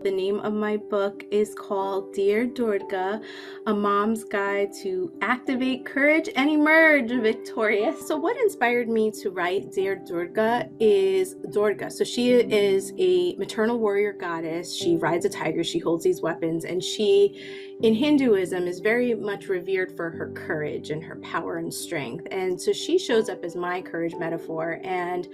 The name of my book is called Dear Durga, A Mom's Guide to Activate Courage and Emerge Victorious. So what inspired me to write Dear Durga is Durga. So she is a maternal warrior goddess. She rides a tiger, she holds these weapons, and she, in Hinduism, is very much revered for her courage and her power and strength. And so she shows up as my courage metaphor. And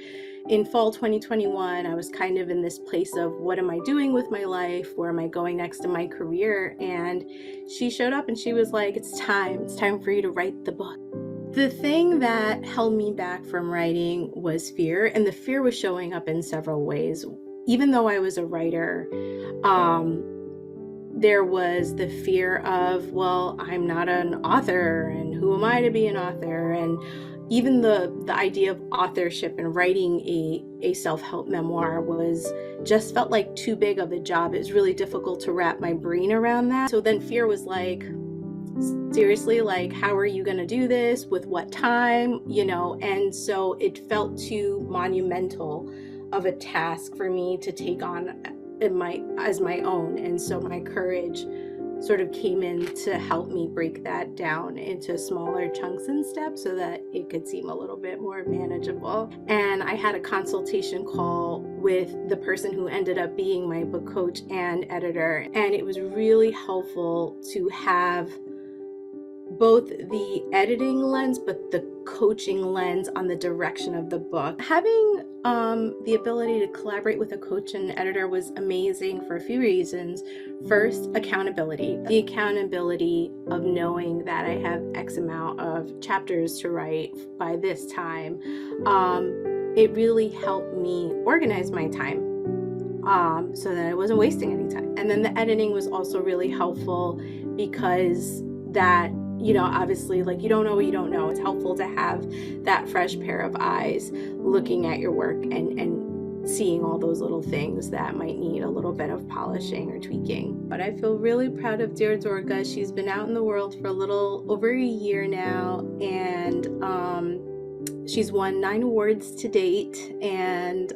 in fall 2021, I was kind of in this place of what am I doing with my life? Where am I going next in my career? And she showed up and she was like, it's time for you to write the book. The thing that held me back from writing was fear, and the fear was showing up in several ways. Even though I was a writer, there was the fear of, well, I'm not an author, and who am I to be an author? And even the idea of authorship and writing a self-help memoir just felt like too big of a job. It was really difficult to wrap my brain around that. So then fear was like, seriously, like, how are you going to do this? With what time? And so it felt too monumental of a task for me to take on as my own. And so my courage sort of came in to help me break that down into smaller chunks and steps so that it could seem a little bit more manageable. And I had a consultation call with the person who ended up being my book coach and editor, and it was really helpful to have both the editing lens but the coaching lens on the direction of the book. Having the ability to collaborate with a coach and editor was amazing for a few reasons. First, accountability. The accountability of knowing that I have X amount of chapters to write by this time. It really helped me organize my time so that I wasn't wasting any time. And then the editing was also really helpful because that, obviously, like, you don't know what you don't know. It's helpful to have that fresh pair of eyes looking at your work and seeing all those little things that might need a little bit of polishing or tweaking. But I feel really proud of Dear Durga. She's been out in the world for a little over a year now, and she's won 9 awards to date, and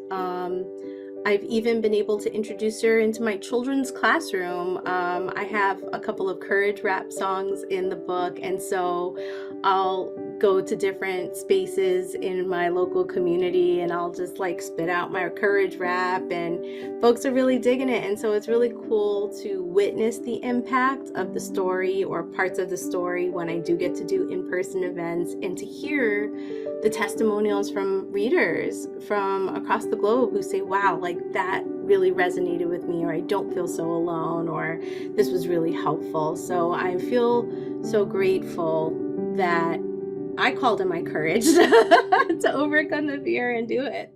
I've even been able to introduce her into my children's classroom. I have a couple of courage rap songs in the book, and so I'll go to different spaces in my local community and I'll just like spit out my courage rap, and folks are really digging it. And so it's really cool to witness the impact of the story or parts of the story when I do get to do in-person events, and to hear the testimonials from readers from across the globe who say, wow, like that really resonated with me, or I don't feel so alone, or this was really helpful. So I feel so grateful that I called in my courage to overcome the fear and do it.